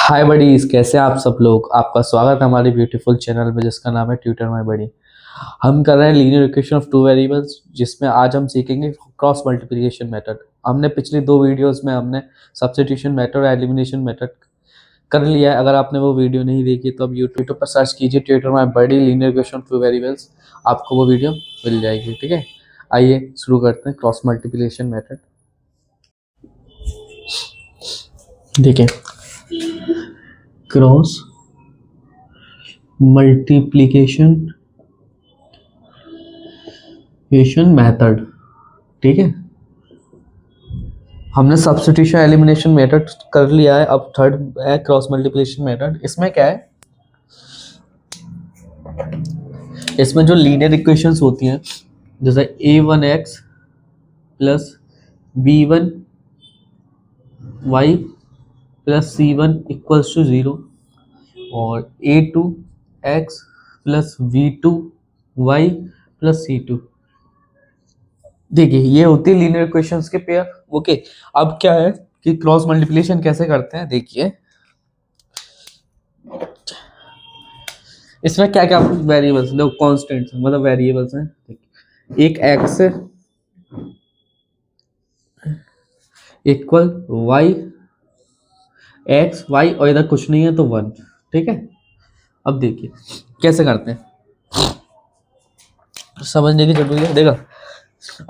हाय buddies, कैसे हैं आप सब लोग। आपका स्वागत है हमारे ब्यूटीफुल चैनल में जिसका नाम है ट्यूटर माय बडी। हम कर रहे हैं linear equation of two variables, जिसमें आज हम सीखेंगे क्रॉस मल्टीप्लिकेशन मेथड। हमने पिछली दो वीडियोस में हमने सब्स्टिट्यूशन मेथड और एलिमिनेशन मेथड कर लिया है। अगर आपने वो वीडियो नहीं देखी तो अब यूट्यूब पर सर्च कीजिए Tutor My Buddy linear equation of two variables, आपको वो वीडियो मिल जाएगी। ठीक है, आइए शुरू करते हैं क्रॉस मल्टीप्लिकेशन मेथड। देखिए, क्रॉस मल्टीप्लिकेशन मेथड। ठीक है, हमने सब्स्टिट्यूशन एलिमिनेशन मेथड कर लिया है। अब थर्ड है क्रॉस मल्टीप्लिकेशन मेथड। इसमें क्या है, इसमें जो लीनियर इक्वेशंस होती हैं, जैसे a1x plus b1y plus c1 equals to 0 और a2x plus v2y plus c2। देखिए, ये होती है लीनियर इक्वेशंस के पेयर। ओके, अब क्या है कि क्रॉस मल्टीप्लिकेशन कैसे करते हैं। देखिए, इसमें क्या क्या वेरिएबल्स, लोग कांस्टेंट्स मतलब वेरिएबल्स हैं। एक x equal y, x y और इधर कुछ नहीं है तो 1। ठीक है, अब देखिए कैसे करते हैं, समझने की जरूरत है। देखो,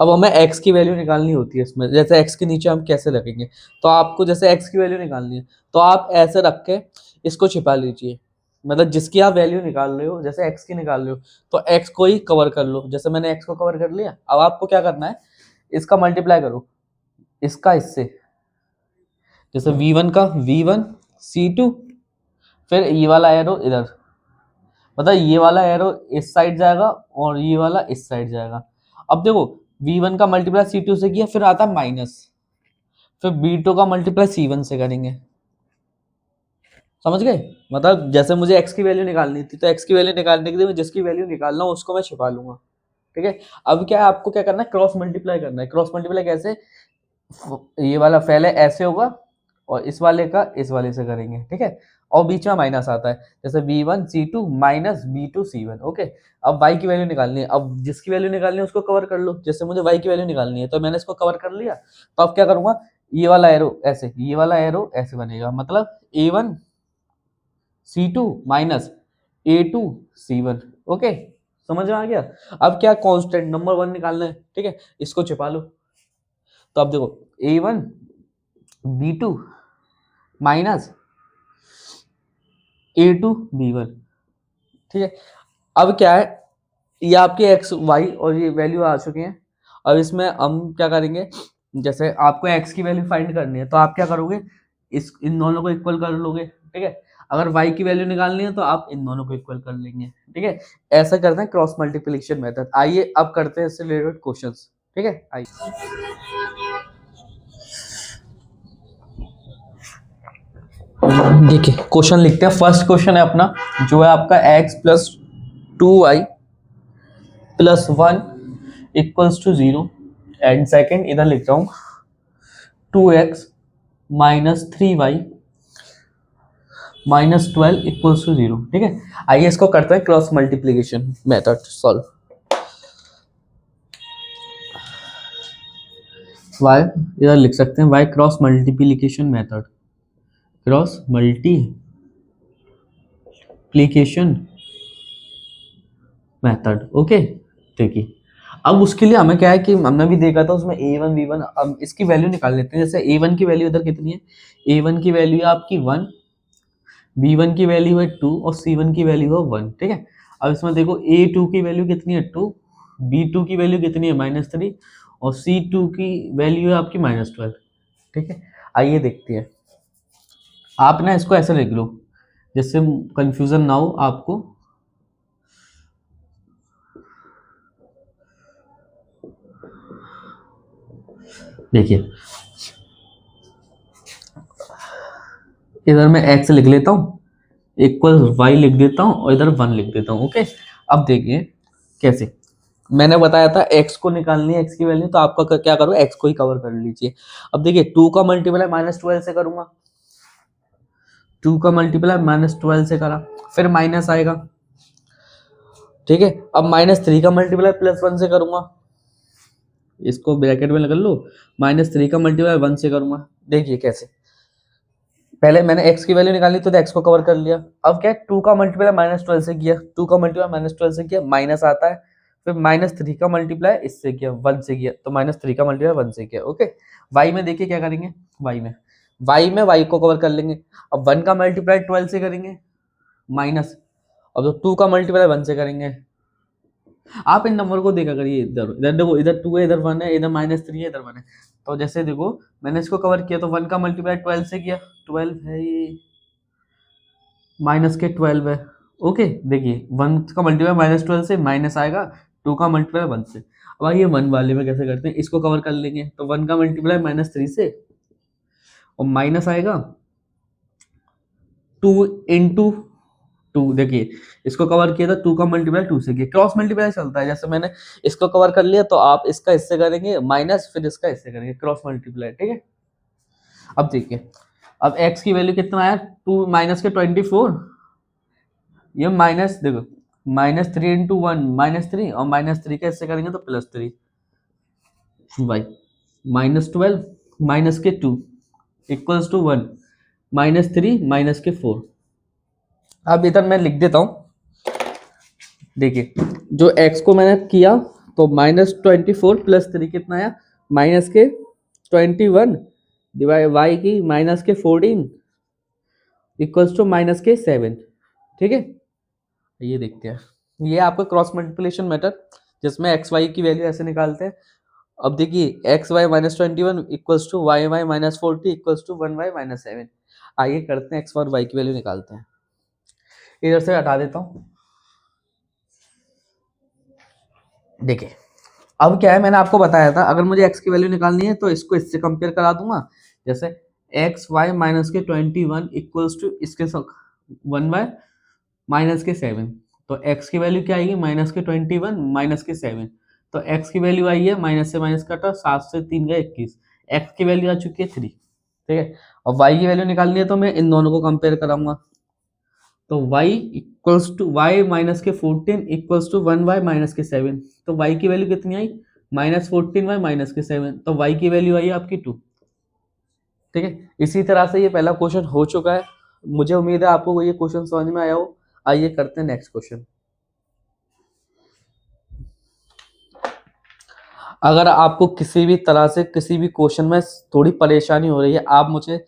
अब हमें x की वैल्यू निकालनी होती है इसमें। जैसे x के नीचे हम कैसे रखेंगे, तो आपको जैसे x की वैल्यू निकालनी है तो आप ऐसे रख के इसको छिपा लीजिए। मतलब जिसकी आप वैल्यू निकाल रहे हो, जैसे x की निकाल रहे हो तो x को ही कवर कर लो। जैसे मैंने x को कवर कर लिया, अब आपको क्या करना है, इसका मल्टीप्लाई करो इसका इससे। जैसे v1 का v1 c2, फिर ये वाला एरो इधर, मतलब ये वाला एरो इस साइड जाएगा और ये वाला इस साइड जाएगा। अब देखो, v1 का मल्टीप्लाई c2 से किया, फिर आता माइनस, फिर b2 का मल्टीप्लाई c1 से करेंगे। समझ गए, मतलब जैसे मुझे x की वैल्यू निकालनी थी तो x की वैल्यू निकालने के लिए मैं जिसकी वैल्यू निकालना हूँ उसको मैं छिपा लूंगा। ठीक है, अब क्या है, आपको क्या करना है, क्रॉस मल्टीप्लाई करना है। क्रॉस मल्टीप्लाई कैसे, ये वाला पहले ऐसे होगा और इस वाले का इस वाले से करेंगे। ठीक है, और बीच में माइनस आता है, जैसे b1 c2 minus b2 c1। Okay, अब y की वैल्यू निकालनी है। अब जिसकी वैल्यू निकालनी है उसको कवर कर लो। जैसे मुझे y की वैल्यू निकालनी है तो मैंने इसको कवर कर लिया, तो अब क्या करूंगा, ये वाला एरो ऐसे, ये वाला एरो ऐसे बनेगा, मतलब a1 c2 minus a2 c1। Okay, समझ में आ गया। अब क्या, कांस्टेंट नंबर 1 निकालना है। ठीक है, इसको छिपा लो। तो अब देखो, a1 b2 minus a2 b1। ठीक है, अब क्या है, ये आपके x y और ये वैल्यू आ चुके हैं। अब इसमें हम क्या करेंगे, जैसे आपको x की वैल्यू फाइंड करनी है तो आप क्या करोगे, इन दोनों को इक्वल कर लोगे। ठीक है, अगर y की वैल्यू निकालनी है तो आप इन दोनों को इक्वल कर लेंगे। ठीक है, ऐसा करते हैं क्रॉस मल्टीप्लिकेशन मेथड। आइए अब करते हैं इससे रिलेटेड क्वेश्चंस। ठीक है, आइए देखिए, क्वेश्चन लिखते हैं। फर्स्ट क्वेश्चन है अपना, जो है आपका x plus 2y plus 1 equals to 0 and second इधर लिख रहा हूँ 2x minus 3y minus 12 equals to 0। ठीक है, आइए इसको करते हैं cross multiplication method solve. y इधर लिख सकते हैं y cross multiplication method, cross multiplication method. Okay, देखिए, अब उसके लिए हमें क्या है कि हमने भी देखा था उसमें a1 b1। अब इसकी वैल्यू निकाल लेते हैं। जैसे a1 की वैल्यू इधर कितनी है, a1 की वैल्यू है आपकी 1, b1 की वैल्यू है 2 और c1 की वैल्यू है 1। ठीक है, अब इसमें देखो a2 की वैल्यू कितनी है 2, b2 की वैल्यू कितनी है -3 और c2 की वैल्यू है आपकी -12। ठीक है, आइए देखते हैं। आप ना इसको ऐसे लिख लो जिससे कंफ्यूजन ना हो आपको। देखिए, इधर मैं x लिख लेता हूँ, इक्वल y लिख देता हूँ और इधर 1 लिख देता हूँ। ओके, अब देखिए कैसे, मैंने बताया था x को निकालनी है, x की वैल्यू, तो आपका क्या करो, x को ही कवर कर लीजिए। अब देखिए, 2 का मल्टीप्लाई -12 से करूंगा, 2 का मल्टीप्लाई -12 से करा, फिर माइनस आएगा, ठीक है। अब -3 का मल्टीप्लाई +1 से करूंगा, इसको ब्रैकेट में लगा लो, -3 का मल्टीप्लाई 1 से करूंगा। देखिए कैसे, पहले मैंने x की वैल्यू निकाली तो x को कवर कर लिया। अब क्या है, 2 का मल्टीप्लाई -12 से किया, 2 का मल्टीप्लाई -12 से किया, माइनस आता है, फिर -3 का मल्टीप्लाई इससे किया, 1 से किया, तो -3 का मल्टीप्लाई 1 से किया, ओके। y में देखिए क्या करेंगे, y को कवर कर लेंगे। अब 1 का मल्टीप्लाई 12 से करेंगे माइनस, अब तो 2 का मल्टीप्लाई 1 से करेंगे। आप इन नंबर को देखा करिए, इधर इधर देखो, इधर 2 है, इधर 1 है, इधर -3 है, इधर 1 है। तो जैसे देखो मैंने इसको कवर किया तो 1 का मल्टीप्लाई 12 से किया, 12 है ये, माइनस के 12 है, ओके। देखिए 1 का मल्टीप्लाई -12 से माइनस आएगा, 2 का मल्टीप्लाई 1 से। अब आइए 1 वाले में कैसे करते हैं, इसको कवर कर लेंगे। तो 1 का मल्टीप्लाई -3 से और माइनस आएगा 2 इंटू 2, देखिए इसको कवर किया था, 2 का मल्टीप्लाई 2 से किया, क्रॉस मल्टीप्लाई चलता है। जैसे मैंने इसको कवर कर लिया तो आप इसका इससे करेंगे माइनस, फिर इसका इससे करेंगे, क्रॉस मल्टीप्लाई, ठीक है। अब देखिए, अब x की वैल्यू कितना आया, 2 माइनस के 24, ये माइनस देखो, -3 इंटू 1 -3, और -3 का इससे करेंगे तो +3, y -12 माइनस के 2 इक्वल्स टू 1, -3 माइनस के 4। अब इधर मैं लिख देता हूँ, देखिए जो x को मैंने किया तो -24 + 3 कितना आया, माइनस के 21 डिवाइड y की माइनस के 14 इक्वल्स टू माइनस के 7, ठीक है। ये देखते हैं, ये आपका क्रॉस मल्टीप्लिकेशन मेथड, जिसमें एक्स वाई की वैल्यू ऐसे निकालते हैं। अब देखिए x y -21 equals to y y -40 equals to 1 y -7। आइए करते हैं, एक्स और वाई की वैल्यू निकालते हैं। इधर से हटा देता हूँ। देखिए अब क्या है, मैंने आपको बताया था अगर मुझे x की वैल्यू निकालनी है तो इसको इससे कंपेयर करा दूंगा। जैसे एक्स वाई माइनस के 21 इक्वल्स टू इसके 1 वाई माइनस के 7, तो x की वैल्यू क्या आएगी, -21 माइनस के 7। तो x की वैल्यू आई है, माइनस से माइनस कटा, 7 से 3 गए 21, x की वैल्यू आ चुकी है 3, ठीक है। और y की वैल्यू निकालनी है तो मैं इन दोनों को कंपेयर कराऊंगा। तो y equals to y minus के 14 इक्वल्स टू 1 वाई माइनस के 7, तो y की वैल्यू कितनी आई, -14 वाई माइनस के 7, तो y की वैल्यू आई आपकी 2, ठीक है। इसी तरह से ये पहला क्वेश्चन हो चुका है। मुझे उम्मीद है आपको ये क्वेश्चन समझ में आया हो। आइए करते हैं नेक्स्ट क्वेश्चन। अगर आपको किसी भी तरह से किसी भी क्वेश्चन में थोड़ी परेशानी हो रही है, आप मुझे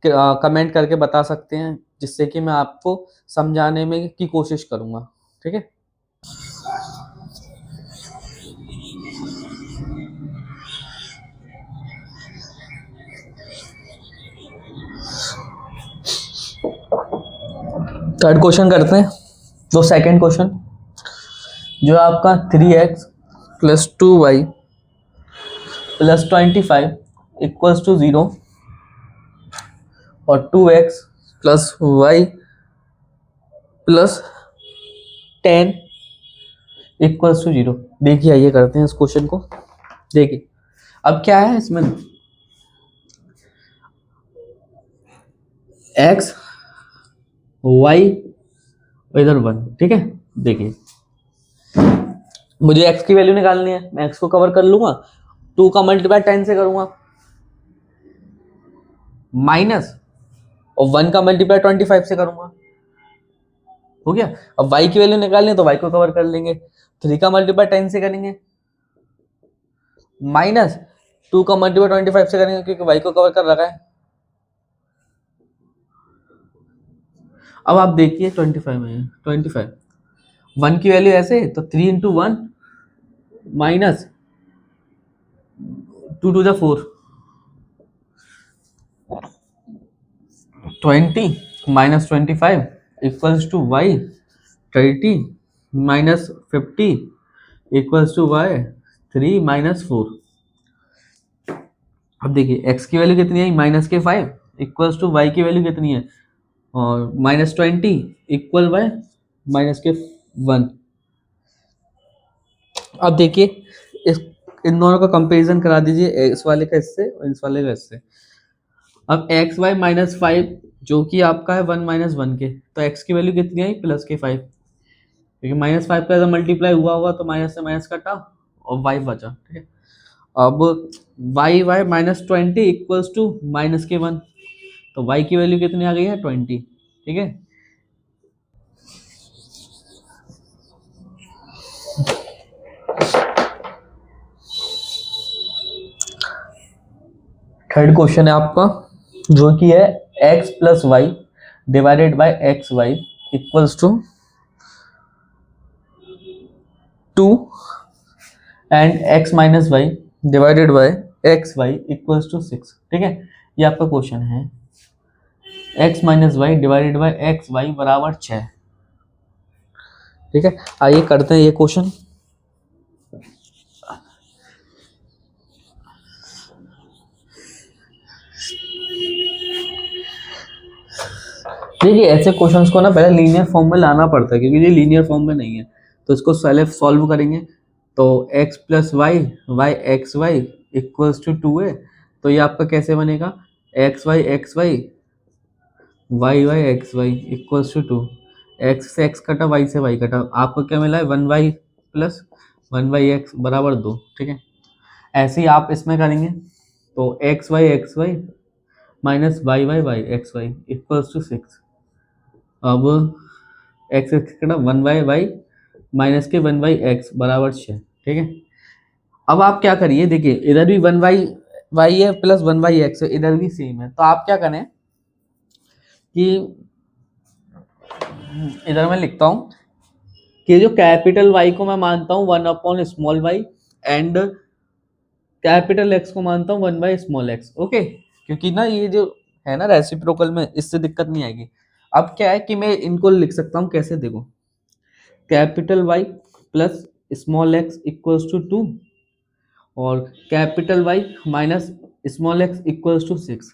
कमेंट करके बता सकते हैं, जिससे कि मैं आपको समझाने में की कोशिश करूंगा, ठीक है। थर्ड क्वेश्चन करते हैं। तो सेकंड क्वेश्चन जो आपका 3x + 2y + 25 इक्वल्स टू 0 और 2x + y + 10 इक्वल्स टू 0। देखिए आइए करते हैं इस क्वेश्चन को। देखिए अब क्या है इसमें, x y इधर 1, ठीक है। देखिए मुझे x की वैल्यू निकालनी है, मैं x को कवर कर लूंगा, 2 का मल्टीप्लाई 10 से करूंगा, माइनस और 1 का मल्टीप्लाई 25 से करूंगा, हो गया। अब y की वैल्यू निकालनी है तो y को कवर कर लेंगे, 3 का मल्टीप्लाई 10 से करेंगे, माइनस 2 का मल्टीप्लाई 25 से करेंगे क्योंकि y को कवर कर रखा है। अब आप देखिए 25 में 25 1 की वैल्यू ऐसे, तो 3 into 1 minus 2 to the 4 20 -25 equals to y 30 -50 equals to y 3 -4। अब देखिए x की वैल्यू कितनी है, -5 इक्वल्स टू y की वैल्यू कितनी है, और -20 इक्वल y -1। अब देखिए इस इन दोनों का कंपैरिजन करा दीजिए, इस वाले का इससे और इस वाले का इससे। अब एक्स वाई माइनस 5 जो कि आपका है 1 माइनस 1 के, तो एक्स की वैल्यू कितनी आई प्लस के 5, क्योंकि माइनस 5 का जब मल्टीप्लाई हुआ होगा तो माइनस से माइनस कटा और वाई बचा, ठीक है। अब y y minus 20 equals to minus के 1, तो वाई की वैल्यू कितनी आ गई है 20, ठीक है। थर्ड क्वेश्चन है आपका जो कि है x plus y divided by x y equals to 2 and x minus y divided by x y equals to 6, ठीक है। ये आपका क्वेश्चन है x minus y divided by x y बराबर 6, ठीक है। आइए करते हैं ये क्वेश्चन। देखिए ऐसे क्वेश्चंस को ना पहले लीनियर फॉर्म में लाना पड़ता है, क्योंकि ये लीनियर फॉर्म में नहीं है, तो इसको पहले सॉल्व करेंगे। तो x plus y y x y equals to 2a, तो ये आपका कैसे बनेगा x y Y y x y equals to 2, x से एक्स कटा वाई से वाई कटा, आपको क्या मिला है 1y प्लस 1y(x) बराबर 2, ठीक है। ऐसे ही आप इसमें करेंगे, तो x y minus y x y equals to 6, अब एक्स एक्स कटा 1y माइनस के 1y(x) बराबर 6, ठीक है। अब आप क्या करिए, देखिए इधर भी 1y है प्लस 1y(x) है, इधर भी सेम है, तो आप क्या करें कि इधर मैं लिखता हूँ कि जो कैपिटल Y को मैं मानता हूँ 1 upon small y and capital X को मानता हूँ 1 बाई स्मॉल x, ओके। क्योंकि ना ये जो है ना रेसिप्रोकल में, इससे दिक्कत नहीं आएगी। अब क्या है कि मैं इनको लिख सकता हूँ कैसे, देखो capital Y plus small x equals to 2 और capital Y minus small x equals to 6।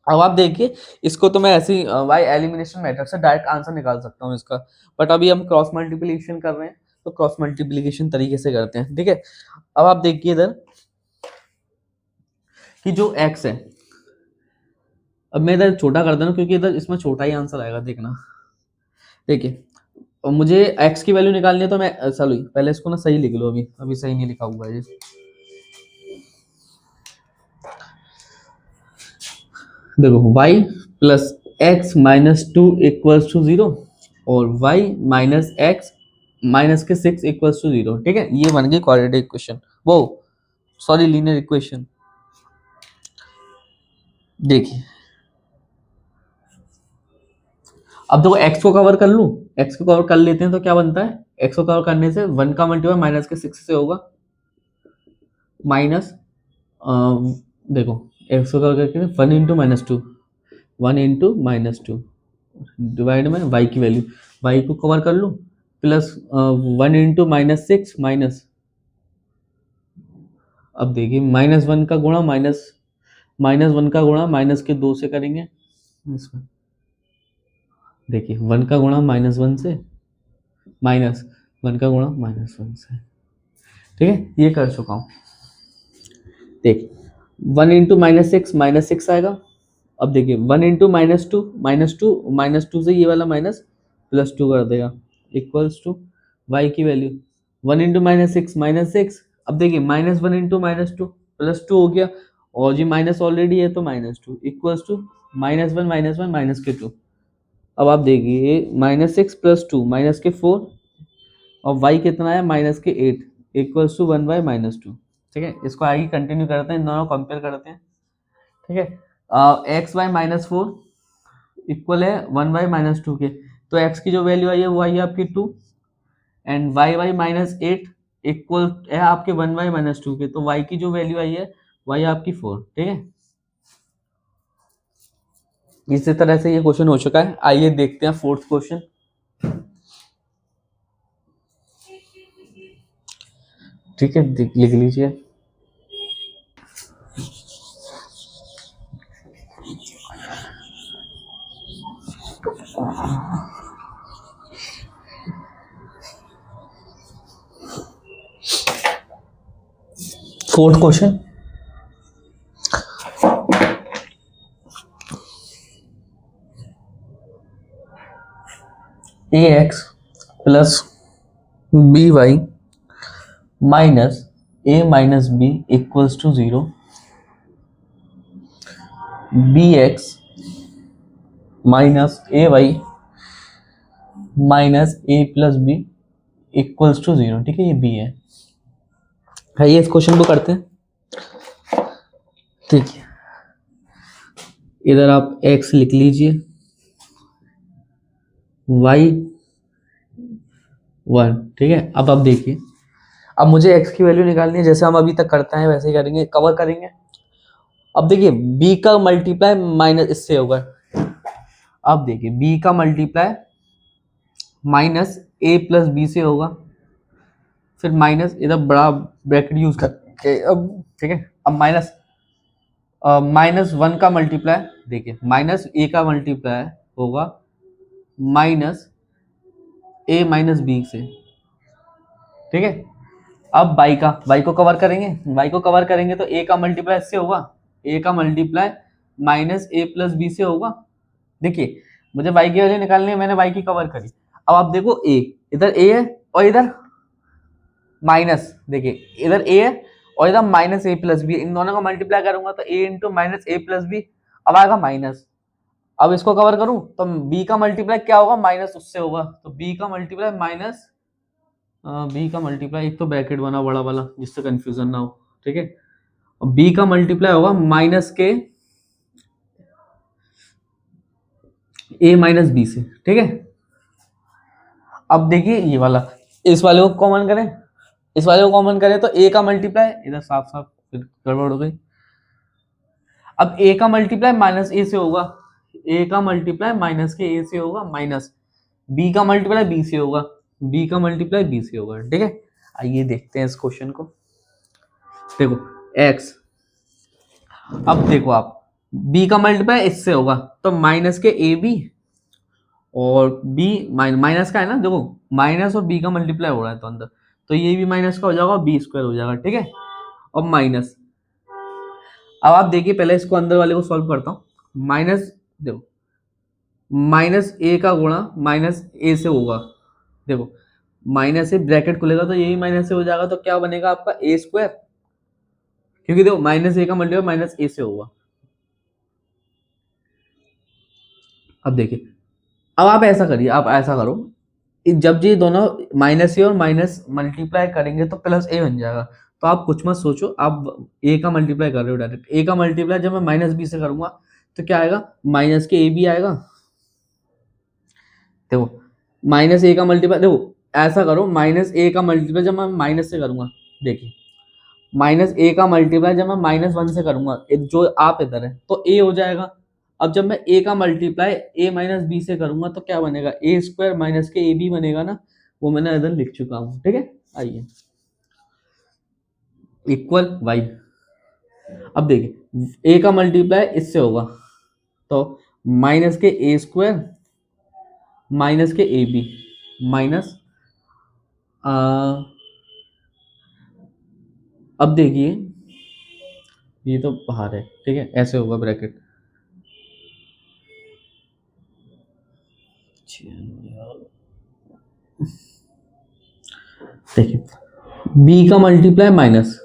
अब आप देखिए इसको तो मैं ऐसे ही वाई एलिमिनेशन मेथड से डायरेक्ट आंसर निकाल सकता हूँ इसका, बट अभी हम क्रॉस मल्टीप्लिकेशन कर रहे हैं तो क्रॉस मल्टीप्लिकेशन तरीके से करते हैं, ठीक है। अब आप देखिए इधर कि जो x है, अब मैं इधर छोटा कर देना क्योंकि इधर इसमें छोटा ही आंसर आएगा, देखना। देखिए और मुझे x की वैल्यू निकालनी है, तो मैं सॉरी पहले इसको ना सही लिख लो, अभी अभी सही नहीं लिखा हुआ है ये। देखो y plus x minus 2 equals to 0 और y माइनस एक्स माइनस के 6 इक्वल्स टू 0, ठीक है। ये बन गई क्वाड्रेटिक इक्वेशन, वो सॉरी लीनियर इक्वेशन। देखिए अब देखो x को कवर कर लूं, x को कवर कर लेते हैं तो क्या बनता है, x को कवर करने से 1 का मल्टीप्लाई माइनस के 6 से होगा, माइनस देखो x को कवर करके 1 into minus 2 1 into minus 2 divide में y की वैल्यू, y को कवर कर लूँ प्लस 1 इंटू माइनस 6 माइनस, अब देखिए माइनस 1 का गुणा माइनस 1 का गुणा माइनस के 2 से करेंगे इसमें, देखिए 1 का गुणा माइनस 1 से माइनस 1 का गुणा माइनस 1 से, ठीक है। ये कर चुका हूँ। देख 1 इंटू माइनस 6 आएगा। अब देखिए 1 इंटू माइनस टू से ये वाला माइनस प्लस 2 कर देगा इक्वल्स टू वाई की वैल्यू 1 इंटू माइनस 6। अब देखिए माइनस 1 इंटू माइनस 2 प्लस 2 हो गया, और जी माइनस ऑलरेडी है तो minus 2 equals to minus 1 minus के 2। अब आप देखिए माइनस 6 प्लस 2 माइनस के 4 और y कितना है माइनस के 8 इक्वल्स टू 1 बाई माइनस 2, ठीक है। इसको आगे कंटिन्यू करते हैं, इन दोनों कंपेयर करते हैं, ठीक है। एक्स बाई माइनस 4 इक्वल है 1 बाई माइनस 2 के, तो x की जो वैल्यू आई है वो आई है आपकी 2 and y by minus 8 equal है आपके 1 बाई माइनस 2 के, तो y की जो वैल्यू आई है y आपकी 4, ठीक है। इसी तरह से ये क्वेश्चन हो चुका है। आइए देखते हैं फोर्थ क्वेश्चन। ठीक है लिख लीजिए। Fourth question, a x plus b Y minus a minus B equals to 0, b x minus a Y minus a plus b equals to 0, ठीक है, ये बी है। आइए इस क्वेश्चन को करते हैं। ठीक है, इधर आप x लिख लीजिए, y 1, ठीक है। अब आप देखिए, अब मुझे x की वैल्यू निकालनी है, जैसे हम अभी तक करते हैं वैसे ही करेंगे, कवर करेंगे। अब देखिए b का मल्टीप्लाई माइनस इससे होगा। अब देखिए b का multiply minus a plus b से होगा, फिर माइनस इधर बड़ा ब्रैकेट यूज करके, अब ठीक है, अब माइनस 1 का मल्टीप्लाई, देखिए माइनस a का मल्टीप्लाई होगा माइनस a माइनस बी से, ठीक है। अब y को कवर करेंगे, y को कवर करेंगे तो a का मल्टीप्लाई इससे होगा, a का multiply minus a plus b से होगा। देखिए मुझे y की वैल्यू निकालनी है, मैंने y की कवर करी। अब आप देखो a, इधर a है और इधर माइनस, देखिए इधर a है और इधर माइनस a प्लस बी, इन दोनों का मल्टीप्लाई करूंगा तो a into minus a plus b, अब आएगा माइनस। अब इसको कवर करूं तो b का मल्टीप्लाई क्या होगा, माइनस उससे होगा, तो b का मल्टीप्लाई माइनस b का मल्टीप्लाई, एक तो ब्रैकेट बना बड़ा वाला जिससे कंफ्यूजन ना हो, ठीक है। अब b का मल्टीप्लाई होगा माइनस के a माइनस बी से, ठीक है। अब देखिए ये वाला, इस वाले को कॉमन करें, इस वाले को कॉमन करें तो a का मल्टीप्लाई इधर साफ साफ फिर गड़बड़ हो गई। अब a का मल्टीप्लाई माइनस a से होगा, a का मल्टीप्लाई माइनस के a से होगा, माइनस b का मल्टीप्लाई b से होगा, b का मल्टीप्लाई b से होगा, ठीक है। आइए देखते हैं इस क्वेश्चन को। देखो x, अब देखो आप b का मल्टीप्लाई इससे होगा तो माइनस के ए बी, और b माइनस का है ना, देखो माइनस और b का मल्टीप्लाई हो रहा है तो अंदर, तो ये भी माइनस का हो जाएगा, बी स्क्वायर हो जाएगा, ठीक है। और माइनस, अब आप देखिए पहले इसको अंदर वाले को सॉल्व करता हूँ। माइनस, देखो माइनस ए का गुणा माइनस ए से होगा, देखो माइनस से ब्रैकेट खुलेगा तो यही माइनस से हो जाएगा, तो क्या बनेगा आपका ए स्क्वायर, क्योंकि देखो माइनस ए का मल्टीप्लाई माइनस ए से होगा। अब देखिए, अब आप ऐसा करिए, आप ऐसा करो, जब ये दोनों माइनस ए और माइनस मल्टीप्लाई करेंगे तो प्लस ए बन जाएगा। तो आप कुछ मत सोचो, आप ए का मल्टीप्लाई कर रहे हो डायरेक्ट, ए का मल्टीप्लाई जब मैं माइनस बी से करूंगा तो क्या आएगा, माइनस के ए बी आएगा। देखो माइनस ए का मल्टीप्लाई, देखो ऐसा करो, माइनस ए का मल्टीप्लाई जब मैं माइनस से करूंगा, देखिए माइनस ए का मल्टीप्लाई जब मैं माइनस 1 से करूंगा, जो आप इधर है तो ए हो जाएगा। अब जब मैं ए का मल्टीप्लाई ए माइनस बी से करूंगा तो क्या बनेगा, ए स्क्वायर माइनस के ए बी बनेगा ना, वो मैंने इधर लिख चुका हूँ, ठीक है। आइए इक्वल वाई, अब देखिए ए का मल्टीप्लाई इससे होगा तो माइनस के ए स्क्वायर माइनस के ए बी माइनस, अब देखिए ये तो बाहर है, ठीक है, ऐसे होगा ब्रैकेट, देखिए b का मल्टीप्लाई माइनस,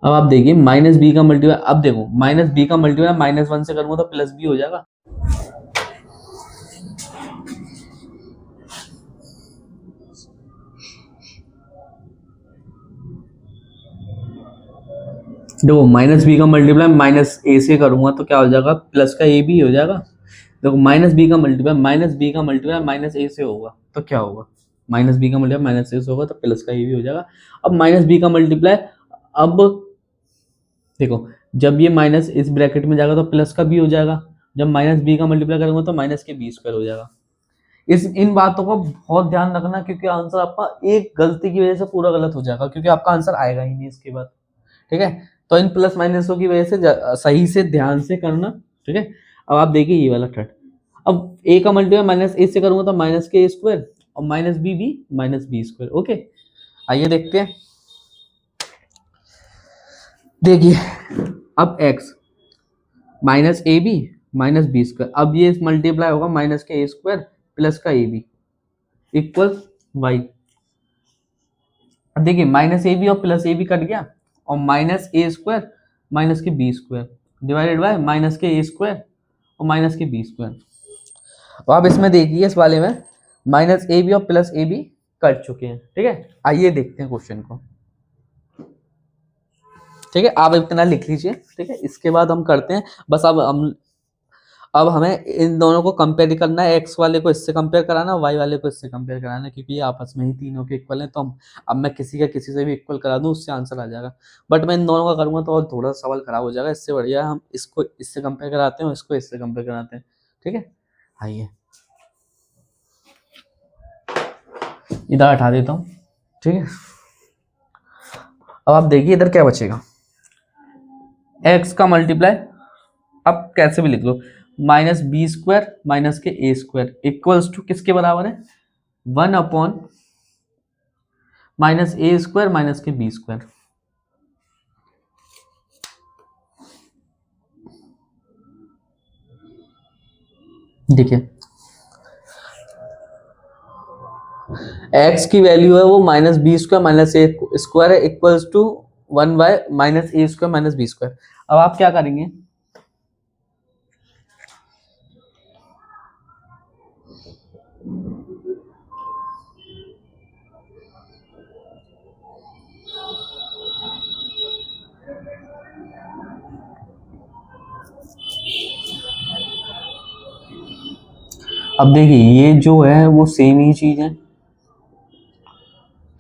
अब आप देखिए माइनस बी का मल्टीप्लाई, अब देखो माइनस बी का मल्टीप्लाई माइनस 1 से करूंगा तो प्लस बी हो जाएगा। देखो माइनस बी का मल्टीप्लाई माइनस ए से करूंगा तो क्या हो जाएगा, प्लस का ए बी हो जाएगा। देखो माइनस बी का मल्टीप्लाई माइनस ए से होगा तो क्या होगा, माइनस बी का मल्टीप्लाई माइनस ए से होगा तो प्लस का ए बी हो जाएगा। अब माइनस बी का मल्टीप्लाई, अब देखो जब ये माइनस इस ब्रैकेट में जाएगा तो प्लस का बी हो जाएगा, जब माइनस बी का मल्टीप्लाई करूंगा तो माइनस के बी स्क्वायर हो जाएगा। इन बातों को बहुत ध्यान रखना, क्योंकि आंसर आपका एक गलती की वजह से पूरा गलत हो जाएगा, क्योंकि आपका आंसर आएगा ही नहीं इसके बाद, ठीक है। तो इन प्लस माइनसों की वजह से सही से ध्यान से करना, ठीक है। अब आप देखिए ये वाला थर्ड, अब ए का मल्टीप्लाई माइनस ए से करूंगा तो माइनस के स्क्वायर और minus b b minus B square, okay. आइए देखते हैं, देखिए अब x minus a b minus B square, अब ये मल्टीप्लाई होगा माइनस के ए स्क्वायर प्लस का ए बी इक्वल वाई। अब देखिए माइनस ए बी और प्लस ए बी कट गया, और माइनस ए स्क्वायर माइनस के b square divided by minus के ए स्क्वायर और माइनस के बी स्क्वायर। तो आप इसमें देखिए इस वाले में माइनस ए बी और प्लस ए बी कट चुके हैं, ठीक है। आइए देखते हैं क्वेश्चन को, ठीक है। आप इतना लिख लीजिए, ठीक है। इसके बाद हम करते हैं, बस अब हमें इन दोनों को कंपेयर करना है, एक्स वाले को इससे कंपेयर कराना, वाई वाले को इससे कंपेयर कराना है, क्योंकि ये आपस में ही तीनों के इक्वल हैं। तो हम अब मैं किसी का किसी से भी इक्वल करा दूं, उससे आंसर आ जाएगा। बट मैं इन दोनों का करूंगा तो और थोड़ा सवाल खराब हो जाएगा। इससे बढ़िया हम इसको इससे कंपेयर कराते हैं, इसको इससे कंपेयर कराते हैं, ठीक है। आइए इधर हटा देता हूँ, ठीक है। अब आप देखिए इधर क्या बचेगा, एक्स का मल्टीप्लाई, अब कैसे भी लिख लो, माइनस बी स्क्वायर माइनस के ए स्क्वायर इक्वल्स टू किसके बराबर है, 1 अपॉन माइनस ए स्क्वायर माइनस के बी स्क्वायर। देखिए x की वैल्यू है वो माइनस बी स्क्वायर माइनस ए स्क्वायर है equals to 1 by minus A square minus B square. अब आप क्या करेंगे, अब देखिए ये जो है वो सेम ही चीज है,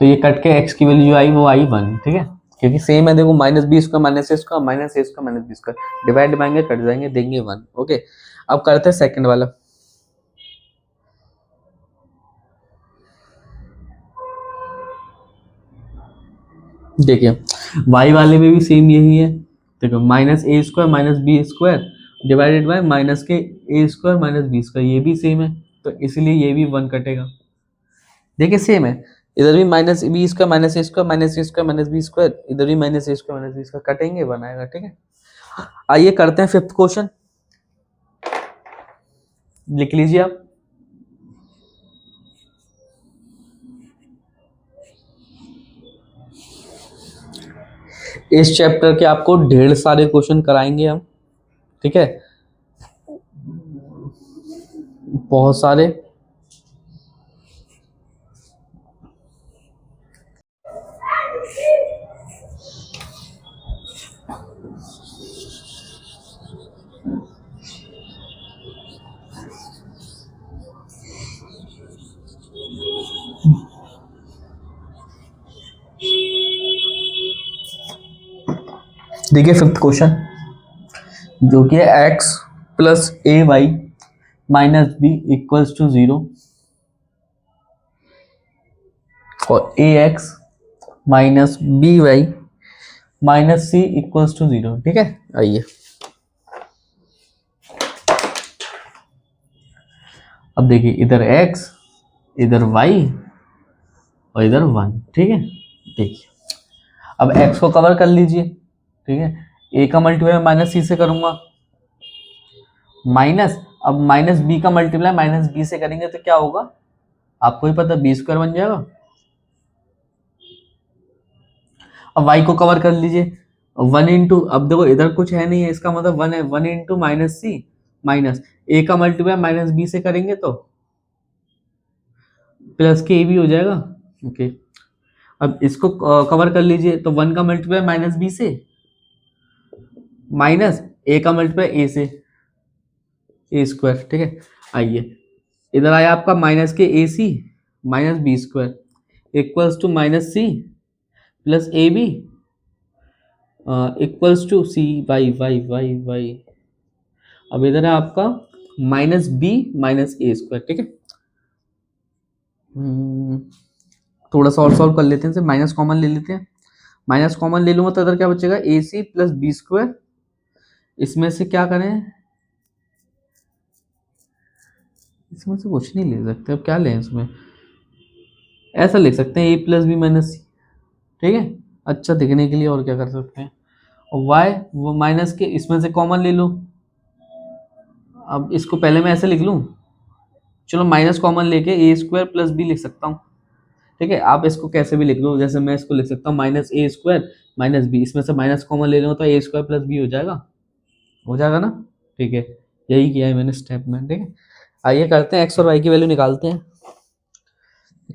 तो ये कट के x की वैल्यू जो आई वो आई 1, ठीक है, क्योंकि सेम है। देखो माइनस बी स्क्वायर माइनस ए स्क्वायर माइनस ए square minus B square divide बाएंगे कट जाएंगे, देंगे 1। ओके, अब करते हैं सेकंड वाला। देखिए y वाले में भी सेम यही है, देखो minus A square minus B square divided by minus के a square minus B square, ये भी सेम है, तो इसलिए ये भी 1 कटेगा। देखिए सेम है, इधर भी माइनस बी स्क्वायर माइनस ए स्क्वायर माइनस ए स्क्वायर माइनस बी स्क्वायर, इधर भी माइनस ए स्क्वायर माइनस बी स्क्वायर कटेंगे, 1 आएगा, ठीक है। आइए करते हैं फिफ्थ क्वेश्चन, लिख लीजिए आप। इस चैप्टर के आपको ढेर सारे क्वेश्चन कराएंगे हम, ठीक है, बहुत सारे। देखिए फिफ्थ क्वेश्चन जो कि है x plus A Y minus B equals to 0 और A x minus B Y minus C equals to 0, ठीक है। आइए अब देखिए इधर x इधर y और इधर 1, ठीक है। देखिए अब x को कवर कर लीजिए, ठीक है, a का मल्टीप्लाई माइनस सी से करूंगा, माइनस अब माइनस बी का मल्टीप्लाई माइनस बी से करेंगे तो क्या होगा, आपको ही पता, बी स्क्वायर बन जाएगा। अब y को कवर कर लीजिए, 1 इंटू, अब देखो इधर कुछ है नहीं है, इसका मतलब 1 है, 1 इंटू माइनस सी माइनस ए का मल्टीप्लाई माइनस बी से करेंगे तो प्लस के ए भी हो जाएगा, ओके। अब इसको कवर कर लीजिए, तो 1 का मल्टीप्लाई माइनस बी से माइनस ए का मल्टीप्लाई ए से ए स्क्वायर, ठीक है। आइए इधर आया आपका माइनस के A C minus B square equals to minus C plus A B equals to C Y Y Y Y. अब इधर है आपका माइनस बी माइनस ए स्क्वायर, ठीक है। थोड़ा सा और सॉल्व कर लेते हैं, माइनस कॉमन ले लेते हैं, माइनस कॉमन ले लूंगा तो इधर क्या बचेगा, ए सी प्लस बी स्क्वायर, इसमें से क्या करें, इसमें से कुछ नहीं ले सकते, अब क्या लें इसमें, ऐसा लिख सकते हैं ए प्लस बी माइनस सी, ठीक है, अच्छा दिखने के लिए, और क्या कर सकते हैं। और y वो माइनस के इसमें से कॉमन ले लो, अब इसको पहले मैं ऐसे लिख लूं, चलो माइनस कॉमन लेके ए स्क्वायर प्लस बी लिख सकता हूँ, ठीक है। आप इसको कैसे भी लिख लो, जैसे मैं इसको लिख सकता हूँ माइनस ए स्क्वायर माइनस बी, इसमें से माइनस कॉमन ले लो तो ए स्क्वायर प्लस बी हो जाएगा ना, ठीक है। यही किया है मैंने स्टेप में, ठीक है। आइए करते हैं, एक्स और वाई की वैल्यू निकालते हैं,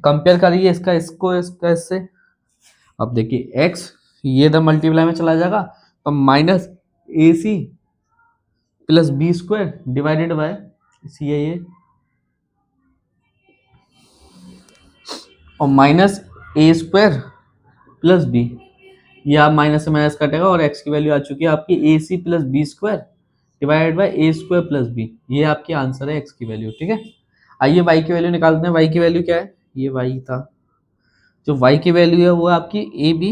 कंपेयर करिए इसका इसको इसका इससे। अब देखिए एक्स ये इधर मल्टीप्लाई में चला जाएगा, तो minus A C plus B square divided by C है ये, और माइनस ए स्क्वायर प्लस बी, ये आप माइनस से माइनस कटेगा और एक्स की वैल्यू आ चुकी है आपकी A C plus B square divided by A square plus B, ये आपकी आंसर है एक्स की वैल्यू, ठीक है। आइए वाई की वैल्यू निकालते हैं, वाई की वैल्यू क्या है, ये वाई था, जो वाई की वैल्यू है वो है आपकी a b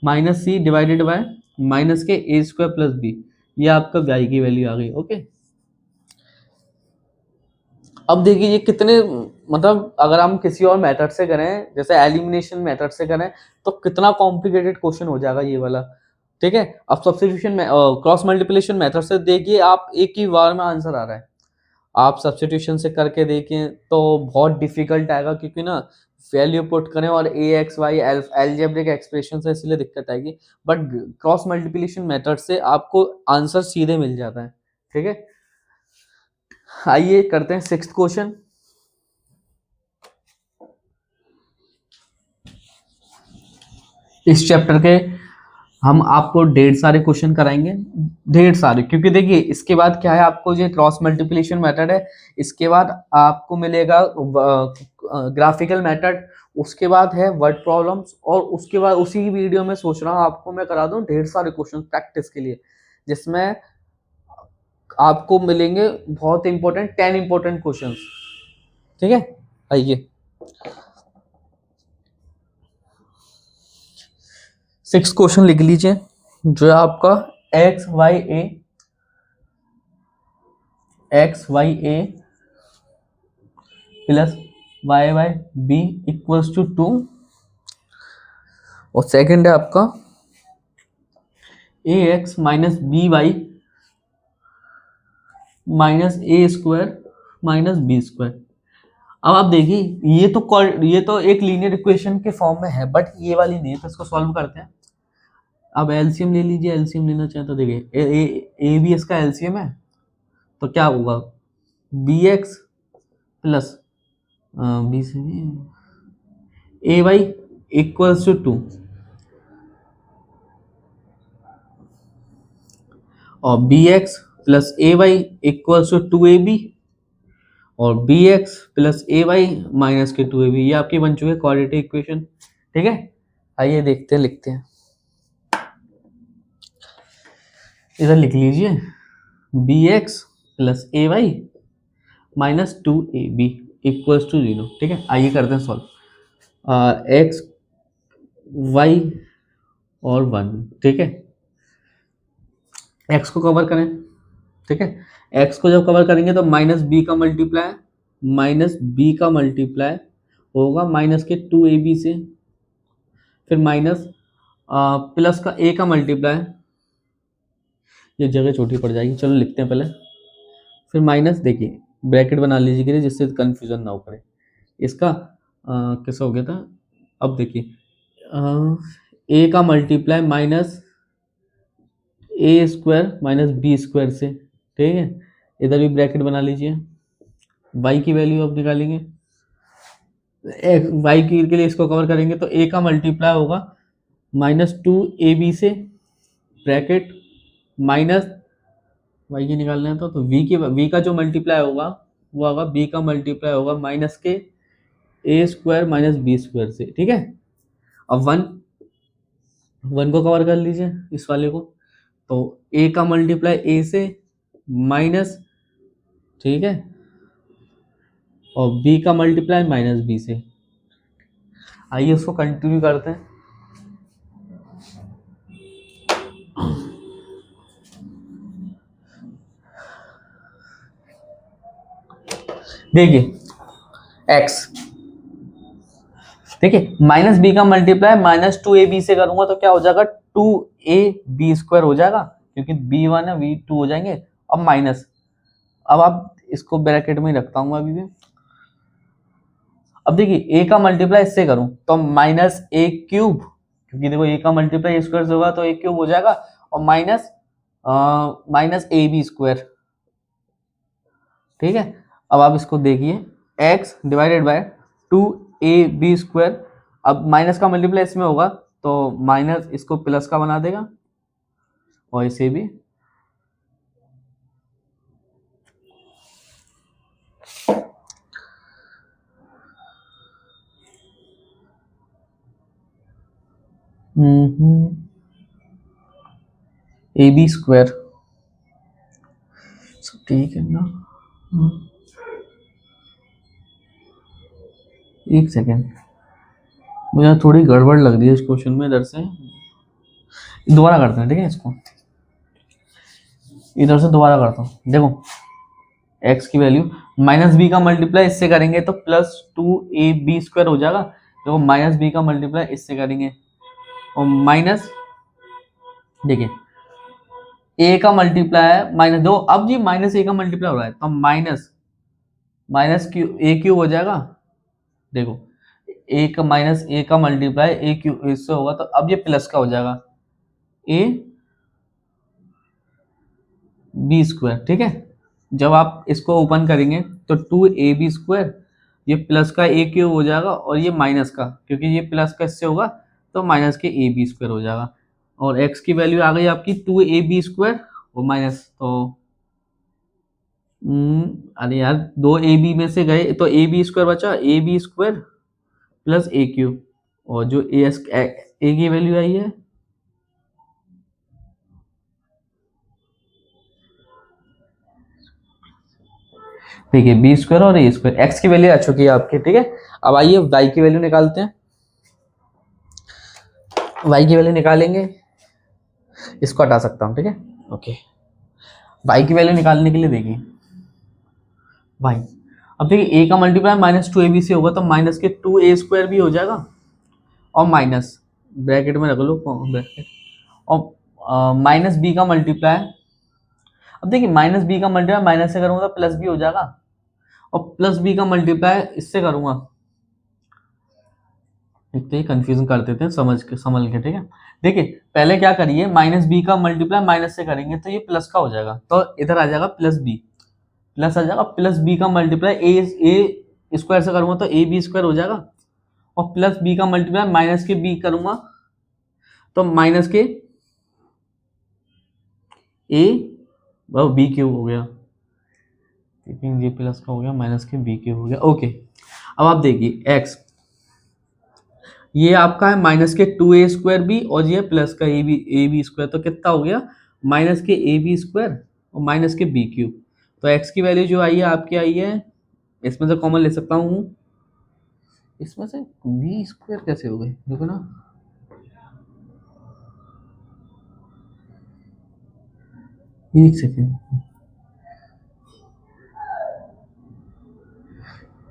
minus c divided by minus के ए स्क्वायर प्लस बी, ये आपका वाई की वैल्यू आ गई, ओके। अब देखिए ये कितने, मतलब अगर हम किसी और मेथड से करें, जैसे एलिमिनेशन मेथड से करें, तो कितना कॉम्प्लिकेटेड क्वेश्चन हो जाएगा ये वाला, ठीक है। अब सब्स्टिट्यूशन में क्रॉस मल्टीप्लिकेशन मेथड से देखिए, आप एक ही बार में आंसर आ रहा है, आप सब्स्टिट्यूशन से करके देखें तो बहुत डिफिकल्ट आएगा, क्योंकि ना वैल्यू पुट करें और A x Y algebraic expression से, इसलिए दिक्कत आएगी। बट क्रॉस मल्टीप्लिकेशन मेथड से आपको आंसर सीधे मिल जाता है, ठीक है। आइए करते हैं सिक्स्थ क्वेश्चन। इस चैप्टर के हम आपको ढेर सारे क्वेश्चन कराएंगे, ढेर सारे, क्योंकि देखिए इसके बाद क्या है, आपको जो क्रॉस मल्टीप्लिकेशन मेथड है, इसके बाद आपको मिलेगा ग्राफिकल मेथड, उसके बाद है वर्ड प्रॉब्लम्स, और उसके बाद उसी वीडियो में सोच रहा हूँ आपको मैं करा दूं ढेर सारे क्वेश्चन प्रैक्टिस के लिए, जिसमें आपको मिलेंगे बहुत इंपॉर्टेंट 10 इंपॉर्टेंट क्वेश्चंस, ठीक है। आइए सिक्स क्वेश्चन लिख लीजिए, जो है आपका x y a plus y y b equals to 2, और सेकंड है आपका a x minus B Y minus A square minus B square. अब आप देखिए ये तो एक लीनियर इक्वेशन के फॉर्म में है, बट ये वाली नहीं है, तो इसको सॉल्व करते हैं। अब एलसीएम ले लीजिए, एलसीएम लेना चाहें तो देखिए ए बी इसका एलसीएम है, तो क्या होगा, बी एक्स प्लस बी से ए वाई इक्वल्स टू 2, और b x plus A y equals to 2ab, और बी एक्स प्लस ए वाई माइनस के 2ab, ये आपकी बन चुकी है क्वाड्रेटिक इक्वेशन, ठीक है। आइए देखते हैं, लिखते हैं, इधर लिख लीजिए b x plus A Y minus 2ab equals to 0, ठीक है। आइए करते हैं सॉल्व, एक्स वाई और 1, ठीक है। एक्स को कवर करें, ठीक है। एक्स को जब कवर करेंगे तो माइनस बी का मल्टीप्लाई होगा माइनस के 2ab से, फिर माइनस प्लस का ए का मल्टीप्लाई, ये जगह छोटी पड़ जाएगी, चलो लिखते हैं पहले, फिर माइनस, देखिए ब्रैकेट बना लीजिए जिससे कंफ्यूजन ना हो पड़े, इसका कैसा हो गया था, अब देखिए ए का मल्टीप्लाई माइनस ए स्क्वायर माइनस बी स्क्वायर से, ठीक है। इधर भी ब्रैकेट बना लीजिए, वाई की वैल्यू अब निकालेंगे, वाई के लिए इसको कवर करेंगे तो ए का मल्टीप्लाई होगा माइनस 2ab से, ब्रैकेट माइनस वाई की निकालना है तो वी का जो मल्टीप्लाई होगा वो होगा बी का मल्टीप्लाई होगा माइनस के a square minus B square से, ठीक है। अब वन को कवर कर लीजिए इस वाले को, तो ए का मल्टीप्लाई ए से माइनस, ठीक है, और बी का मल्टीप्लाई माइनस बी से। आइए उसको कंटिन्यू करते हैं, देखिए एक्स, देखिए माइनस बी का मल्टीप्लाई माइनस 2ab से करूंगा तो क्या हो जाएगा, 2ab स्क्वायर हो जाएगा, क्योंकि b1 है v2 हो जाएंगे। अब माइनस, अब आप इसको ब्रैकेट में ही रखता हूँ अभी भी। अब देखिए ए का मल्टीप्लाई इससे करूं तो माइनस ए क्यूब, क्योंकि देखो ए का मल्टीप्लाई ए स्क्वायर से होगा तो ए क्यूब हो जाएगा, और माइनस ए बी स्क्वायर। ठीक है, अब आप इसको देखिए x divided by 2ab square. अब माइनस का मल्टीप्लाई इसमें होगा तो माइनस इसको प्लस का बना देगा, और इसे भी ए बी स्क्वायर। ठीक है ना, एक सेकेंड, मुझे थोड़ी गड़बड़ लग रही है इस क्वेश्चन में, इधर से दोबारा करते हैं। ठीक है, इसको इधर से दोबारा करता हूँ। देखो x की वैल्यू माइनस बी का मल्टीप्लाई इससे करेंगे तो प्लस 2ab स्क्वायर हो जाएगा। देखो माइनस बी का मल्टीप्लाई इससे करेंगे और माइनस, देखिए a का मल्टीप्लाई है माइनस दो, अब जी माइनस a का मल्टीप्लाई हो रहा है तो माइनस क्यू ए क्यूब हो जाएगा। देखो माइनस ए का मल्टीप्लाई ए क्यूब इससे होगा तो अब ये प्लस का हो जाएगा ए बी स्क्वायर। ठीक है, जब आप इसको ओपन करेंगे तो 2ab स्क्वायर, ये प्लस का ए क्यूब हो जाएगा, और ये माइनस का, क्योंकि ये प्लस का इससे होगा तो माइनस के ए बी स्क्वायर हो जाएगा। और x की वैल्यू आ गई आपकी 2ab स्क्वायर और माइनस, तो अरे यार 2ab में से गए तो ए बी स्क्वायर बचा, a b square plus a cube, और जो ए की वैल्यू आई है देखिए बी स्क्वायर और ए स्क्वायर, एक्स की वैल्यू आ चुकी है आपकी। ठीक है, अब आइए वाई की वैल्यू निकालते हैं। वाई की वैल्यू निकालेंगे, इसको हटा सकता हूँ। ठीक है, ओके, वाई की वैल्यू निकालने के लिए देखिए वाई, अब देखिए ए का मल्टीप्लाई माइनस 2ab से होगा तो माइनस के 2a स्क्वायर भी हो जाएगा, और माइनस ब्रैकेट में रख लो ब्रैकेट, और माइनस बी का मल्टीप्लाई, अब देखिए माइनस बी का मल्टीप्लाई माइनस से करूंगा तो प्लस बी हो जाएगा, और प्लस बी का मल्टीप्लाई इससे करूंगा, देखते ही कंफ्यूजन कर देते हैं समझ के। ठीक है, देखिए पहले क्या करिए, माइनस बी का मल्टीप्लाई माइनस से करेंगे तो ये प्लस का हो जाएगा, तो इधर आ जाएगा प्लस बी, प्लस आ जाएगा, प्लस बी का मल्टीप्लाई ए स्क्वायर से करूंगा तो ए बी स्क्वायर हो जाएगा, और प्लस बी का मल्टीप्लाई माइनस के बी करूंगा तो माइनस के ए बी क्यूब हो गया, ये प्लस का हो गया, माइनस के बी क्यूब हो गया। ओके, अब आप देखिए एक्स, ये आपका है माइनस के 2a स्क्वायर बी, और ये प्लस का ए बी स्क्वायर, तो कितना हो गया माइनस के ए बी स्क्वायर और माइनस के बी क्यूब। तो एक्स की वैल्यू जो आई है आपकी आई है, इसमें से कॉमन ले सकता हूँ, इसमें से बी स्क्वायर कैसे हो गए, देखो ना, एक सेकेंड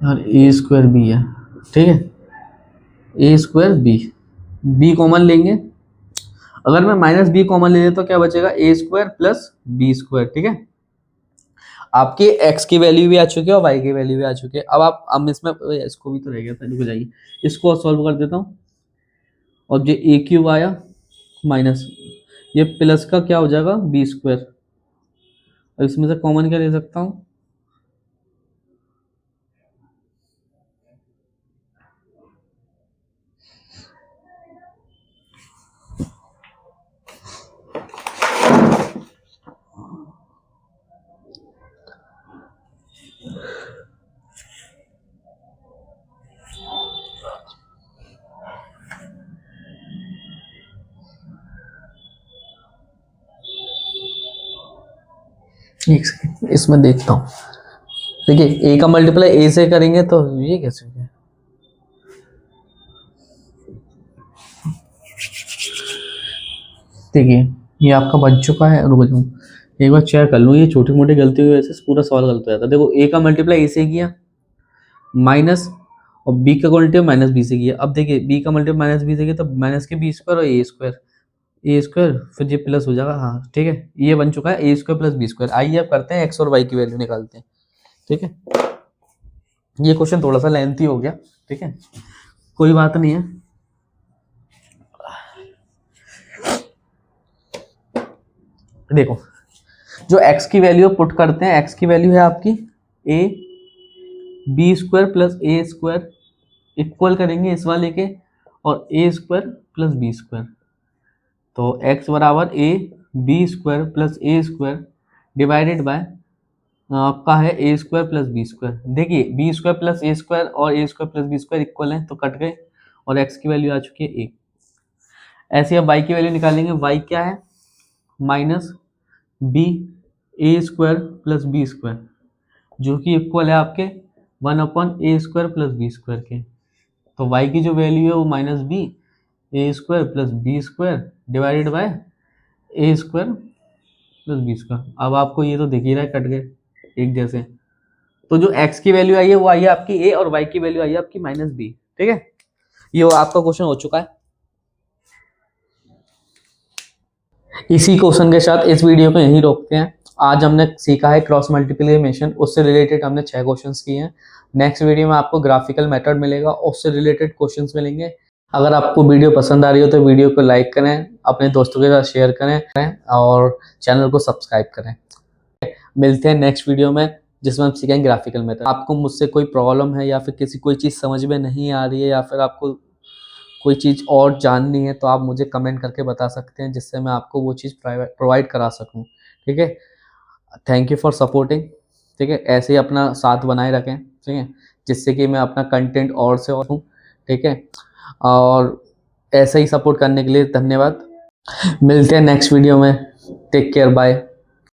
यार, ए स्क्वायर बी है। ठीक है, ए स्क्वायर बी कॉमन लेंगे, अगर मैं माइनस बी कॉमन ले लेता तो क्या बचेगा, ए स्क्वायर प्लस बी स्क्वायर। ठीक है, आपके x की वैल्यू भी आ चुकी है और y की वैल्यू भी आ चुकी है। अब इसमें इसको भी तो रह गया था, रुक जाइए, इसको सॉल्व कर देता हूँ, और जो ए क्यूब आया माइनस, ये प्लस का क्या हो जाएगा बी स्क्वायर, और इसमें से कॉमन क्या ले सकता हूँ, एक सेकेंड इसमें देखता हूँ। देखिए ए का मल्टीप्लाई ए से करेंगे तो ये कैसे हो गया, देखिए ये आपका बच चुका है, रुक जाऊँ एक बार चेक कर लूँ, ये छोटी मोटी गलती की वजह से पूरा सवाल गलत हो जाता है। देखो ए का मल्टीप्लाई ए से किया माइनस, और बी का क्वांटिटी माइनस बी से किया, अब देखिए बी का मल्टीप्लाई माइनस बी से किया तो माइनस के बी स्क्वायर और ए स्क्वायर फिर ये प्लस हो जाएगा। हाँ ठीक है, ये बन चुका है a square plus B square. आइए अब करते हैं एक्स और वाई की वैल्यू निकालते हैं। ठीक है, ये क्वेश्चन थोड़ा सा लेंथी हो गया, ठीक है, कोई बात नहीं है। देखो जो x की वैल्यू पुट करते हैं, x की वैल्यू है आपकी a b square plus a square, equal करेंगे इस वाले के, और a square plus B square. तो x बराबर a b square plus a square divided by आपका है a square plus B square. देखिए b square plus a square और a square plus B square equal है तो कट गए, और x की वैल्यू आ चुकी है a। ऐसे अब y की वैल्यू निकालेंगे, y क्या है minus b a square plus B square, जो कि इक्वल है आपके 1/a² प्लस बी स्क्वायर के। तो y की जो वैल्यू है वो minus b a square plus B square divided by A square plus B square. अब आपको ये तो दिख ही रहा है, कट गए एक जैसे। तो जो x की वैल्यू आई है वो आई है आपकी a, और y की वैल्यू आई है आपकी माइनस बी। ठीक है, ये आपका क्वेश्चन हो चुका है। इसी क्वेश्चन के साथ इस वीडियो को यहीं रोकते हैं। आज हमने सीखा है क्रॉस मल्टीप्लिकेशन, उससे रिलेटेड हमने 6 क्वेश्चंस किए हैं। नेक्स्ट वीडियो में आपको ग्राफिकल मेथड मिलेगा, उससे रिलेटेड क्वेश्चंस मिलेंगे। अगर आपको वीडियो पसंद आ रही हो तो वीडियो को लाइक करें, अपने दोस्तों के साथ शेयर करें और चैनल को सब्सक्राइब करें। मिलते हैं नेक्स्ट वीडियो में जिसमें हम सीखेंगे ग्राफिकल मेथड। आपको मुझसे कोई प्रॉब्लम है या फिर किसी कोई चीज़ समझ में नहीं आ रही है या फिर आपको कोई चीज़ और जाननी है तो आप मुझे कमेंट करके बता सकते हैं, जिससे मैं आपको वो चीज़ प्रोवाइड करा सकूं। ठीक है, थैंक यू फॉर सपोर्टिंग। ठीक है, ऐसे ही अपना साथ बनाए रखें, ठीक है, जिससे कि मैं अपना कंटेंट और से और हूँ। ठीक है, और ऐसे ही सपोर्ट करने के लिए धन्यवाद। मिलते हैं नेक्स्ट वीडियो में, टेक केयर, बाय।